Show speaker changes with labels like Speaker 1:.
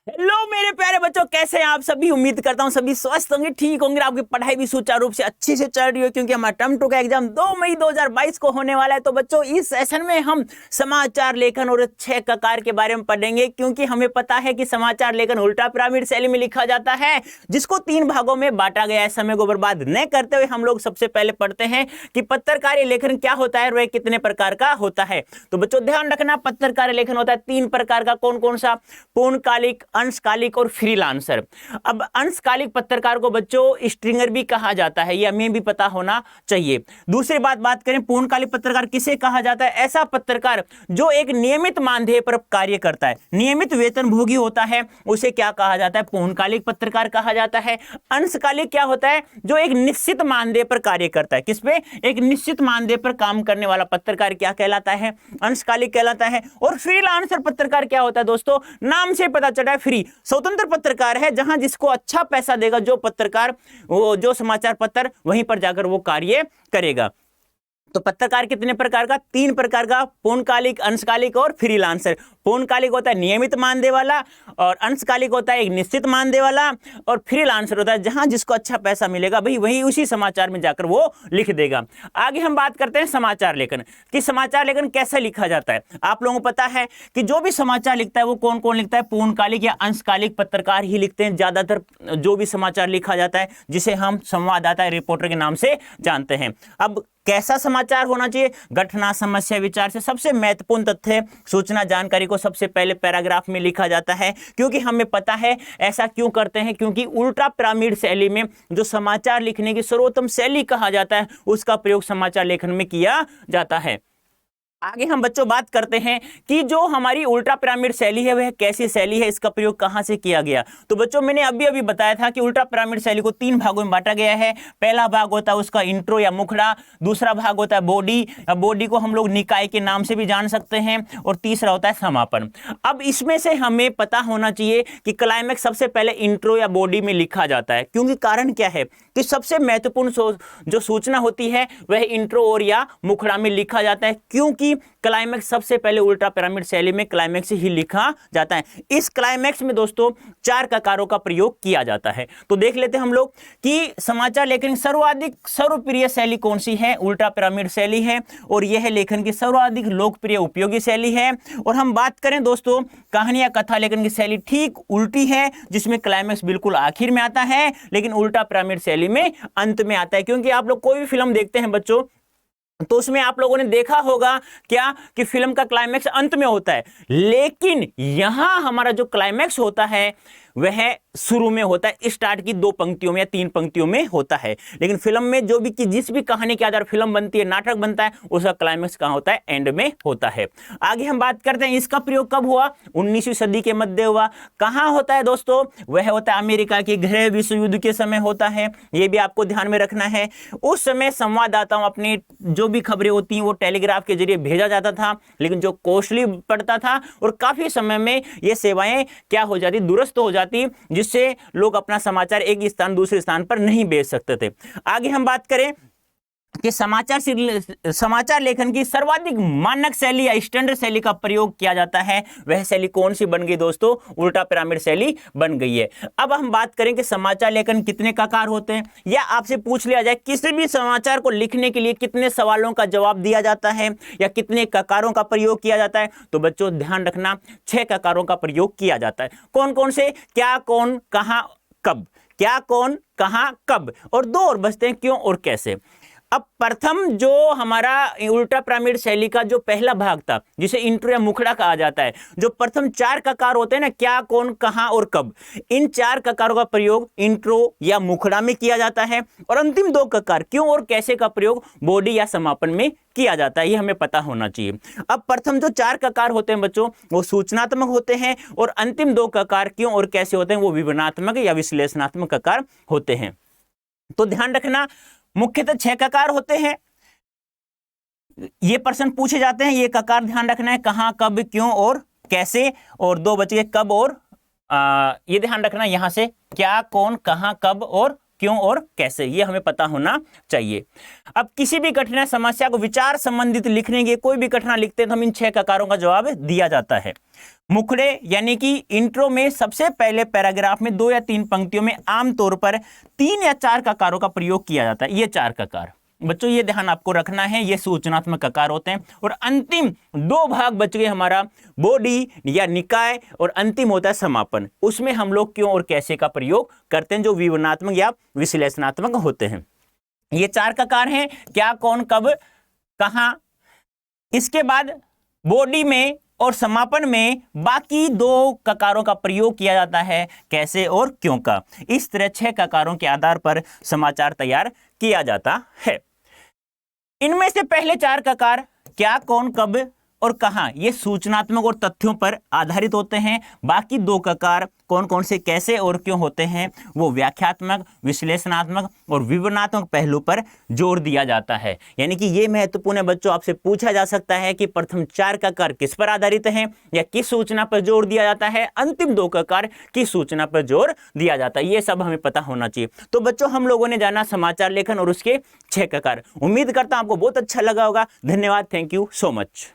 Speaker 1: Hello मेरे प्यारे बच्चों, कैसे हैं आप सभी। उम्मीद करता हूं सभी स्वस्थ होंगे, ठीक होंगे, आपकी पढ़ाई भी सुचारू रूप से अच्छे से चल रही हो, क्योंकि हमारा टर्म 2 का एग्जाम 2 मई 2022 को होने वाला है। तो बच्चों, इस सेशन में हम समाचार लेखन और 6 ककार के बारे में पढ़ेंगे, क्योंकि हमें पता है कि समाचार लेखन उल्टा पिरामिड शैली में लिखा जाता है, जिसको 3 भागों में बांटा गया है। समय को बर्बाद न करते हुए हम लोग सबसे पहले पढ़ते हैं कि पत्रकारिता लेखन क्या होता है और वह कितने प्रकार का होता है। तो बच्चों ध्यान रखना, पत्रकारिता लेखन होता है 3 प्रकार का। कौन कौन सा? पूर्णकालिक, अंशकालिक और फ्रीलांसर। अब अंशकालिक पत्रकार को बच्चों स्ट्रिंगर भी कहा जाता है, यह हमें भी पता होना चाहिए। दूसरी बात करें, पूर्णकालिक पत्रकार किसे कहा जाता है? ऐसा पत्रकार जो एक नियमित मानदेय पर कार्य करता है, नियमित वेतनभोगी होता है, उसे क्या कहा जाता है? पूर्णकालिक पत्रकार कहा जाता है। अंशकालिक क्या होता है? जो एक निश्चित मानदेय पर कार्य करता है। किस पे? एक निश्चित मानदेय पर काम करने वाला पत्रकार क्या कहलाता है? अंशकालिक कहलाता है। और फ्रीलांसर पत्रकार क्या होता है दोस्तों? नाम से पता चला है, फ्री, स्वतंत्र पत्रकार है, जहां जिसको अच्छा पैसा देगा जो पत्रकार, वो जो समाचार पत्र, वहीं पर जाकर वो कार्य करेगा। तो पत्रकार कितने प्रकार का? 3 प्रकार का, पूर्णकालिक, अंशकालिक और फ्रीलांसर। पूर्णकालिक होता है नियमित मानदेय वाला, और अंशकालिक होता है एक निश्चित मानदेय वाला, और फ्रीलांसर होता है जहां जिसको अच्छा पैसा मिलेगा भाई वही उसी समाचार में जाकर वो लिख देगा। आगे हम बात करते हैं समाचार लेखन कि समाचार लेखन कैसे लिखा जाता है। आप लोगों को पता है कि जो भी समाचार लिखता है वो कौन कौन लिखता है? पूर्णकालिक या अंशकालिक पत्रकार ही लिखते हैं। ज्यादातर जो भी समाचार लिखा जाता है, जिसे हम संवाददाता, रिपोर्टर के नाम से जानते हैं। अब कैसा समाचार होना चाहिए? घटना, समस्या, विचार से सबसे महत्वपूर्ण तथ्य, सूचना, जानकारी को सबसे पहले पैराग्राफ में लिखा जाता है, क्योंकि हमें पता है ऐसा क्यों करते हैं, क्योंकि उल्टा पिरामिड शैली में जो समाचार लिखने की सर्वोत्तम शैली कहा जाता है, उसका प्रयोग समाचार लेखन में किया जाता है। आगे हम बच्चों बात करते हैं कि जो हमारी उल्टा पिरामिड शैली है वह कैसी शैली है, इसका प्रयोग कहां से किया गया। तो बच्चों मैंने अभी अभी बताया था कि उल्टा पिरामिड शैली को 3 भागों में बांटा गया है। पहला भाग होता है उसका इंट्रो या मुखड़ा, दूसरा भाग होता है बॉडी, बॉडी को हम लोग निकाय के नाम से भी जान सकते हैं, और तीसरा होता है समापन। अब इसमें से हमें पता होना चाहिए कि क्लाइमेक्स सबसे पहले इंट्रो या बॉडी में लिखा जाता है, क्योंकि कारण क्या है कि सबसे महत्वपूर्ण जो सूचना होती है वह इंट्रो और या मुखड़ा में लिखा जाता है, क्योंकि क्लाइमेक्स सबसे पहले उल्टा पिरामिड शैली में क्लाइमेक्स ही लिखा जाता है। इस क्लाइमेक्स में दोस्तों 4 ककारों का प्रयोग किया जाता है। तो देख लेते हैं हम लोग कि समाचार लेखन की सर्वाधिक सर्वप्रिय शैली कौन सी है? उल्टा पिरामिड शैली है, और यह लेखन की सर्वाधिक लोकप्रिय उपयोगी शैली है। और हम बात करें दोस्तों कहानी या कथा लेखन की शैली ठीक उल्टी है, जिसमें क्लाइमेक्स बिल्कुल आखिर में आता है, लेकिन उल्टा पिरामिड शैली में अंत में आता है। क्योंकि आप लोग कोई भी फिल्म देखते हैं बच्चों, तो उसमें आप लोगों ने देखा होगा क्या कि फिल्म का क्लाइमेक्स अंत में होता है, लेकिन यहां हमारा जो क्लाइमेक्स होता है वह शुरू में होता है, स्टार्ट की 2 पंक्तियों में या 3 पंक्तियों में होता है। लेकिन फिल्म में जो भी जिस भी कहानी के आधार फिल्म बनती है, नाटक बनता है, उसका क्लाइमेक्स कहां होता है? एंड में होता है। आगे हम बात करते हैं इसका प्रयोग कब हुआ? 19वीं सदी के मध्य हुआ। कहां होता है दोस्तों? वह होता है अमेरिका के गृह विश्व युद्ध के समय होता है, यह भी आपको ध्यान में रखना है। उस समय संवाददाताओं अपनी जो भी खबरें होती हैं वो टेलीग्राफ के जरिए भेजा जाता था, लेकिन जो कॉस्टली पड़ता था, और काफी समय में ये सेवाएं क्या हो जाती? दुरुस्त हो जाती, जिससे लोग अपना समाचार एक स्थान दूसरे स्थान पर नहीं भेज सकते थे। आगे हम बात करें कि समाचार लेखन की सर्वाधिक मानक शैली या स्टैंडर्ड शैली का प्रयोग किया जाता है, वह शैली कौन सी बन गई दोस्तों? उल्टा पिरामिड शैली बन गई है। अब हम बात करें कि समाचार लेखन कितने ककार होते हैं, या आपसे पूछ लिया जाए किसी भी समाचार को लिखने के लिए कितने सवालों का जवाब दिया जाता है या कितने ककारों का प्रयोग किया जाता है, तो बच्चों ध्यान रखना 6 ककारों का प्रयोग किया जाता है। कौन कौन से? क्या, कौन, कहां, कब। क्या, कौन, कहां, कब, और 2 और बचते हैं, क्यों और कैसे। अब प्रथम जो हमारा उल्टा पिरामिड शैली का जो पहला भाग था, जिसे इंट्रो या मुखड़ा कहा जाता है, जो प्रथम 4 ककार होते हैं ना, क्या, कौन, कहां और कब, इन 4 ककारों का प्रयोग इंट्रो या मुखड़ा में किया जाता है, और अंतिम 2 ककार क्यों और कैसे का प्रयोग बॉडी या समापन में किया जाता है। ये हमें पता होना चाहिए। अब प्रथम जो 4 ककार होते हैं बच्चों, वो सूचनात्मक होते हैं, और अंतिम 2 ककार क्यों और कैसे होते हैं, वो विवरणात्मक या विश्लेषणात्मक ककार होते हैं। तो ध्यान रखना, मुख्यतः 6 ककार होते हैं। ये प्रश्न पूछे जाते हैं, ये ककार ध्यान रखना है, कहां, कब, क्यों और कैसे, और 2 बच गए, कब और ये ध्यान रखना यहां से, क्या, कौन, कहां, कब और क्यों और कैसे, ये हमें पता होना चाहिए। अब किसी भी कठिन समस्या को विचार संबंधित लिखने के, कोई भी कठिनाई लिखते हैं तो हम इन 6 ककारों का जवाब दिया जाता है। मुखड़े यानी कि इंट्रो में सबसे पहले पैराग्राफ में 2 या 3 पंक्तियों में आमतौर पर 3 या 4 ककारों का प्रयोग किया जाता है। ये 4 ककार बच्चों, ये ध्यान आपको रखना है, ये सूचनात्मक ककार होते हैं। और अंतिम 2 भाग बच गए हमारा बॉडी या निकाय, और अंतिम होता है समापन। उसमें हम लोग क्यों और कैसे का प्रयोग करते हैं, जो विवरणात्मक या विश्लेषणात्मक होते हैं। ये 4 ककार हैं, क्या, कौन, कब, कहां। इसके बाद बॉडी में और समापन में बाकी 2 ककारों का प्रयोग किया जाता है, कैसे और क्यों का। इस तरह 6 ककारों के आधार पर समाचार तैयार किया जाता है। इनमें से पहले 4 ककार क्या, कौन, कब और कहां, ये सूचनात्मक और तथ्यों पर आधारित होते हैं। बाकी 2 ककार कौन कौन से, कैसे और क्यों होते हैं, वो व्याख्यात्मक, विश्लेषणात्मक और विवरणात्मक पहलू पर जोर दिया जाता है। यानी कि ये महत्वपूर्ण है बच्चों, आपसे पूछा जा सकता है कि प्रथम 4 ककार किस पर आधारित हैं या किस सूचना पर जोर दिया जाता है, अंतिम 2 ककार किस सूचना पर जोर दिया जाता है। ये सब हमें पता होना चाहिए। तो बच्चों, हम लोगों ने जाना समाचार लेखन और उसके 6 ककार। उम्मीद करता हूं आपको बहुत अच्छा लगा होगा। धन्यवाद, थैंक यू सो मच।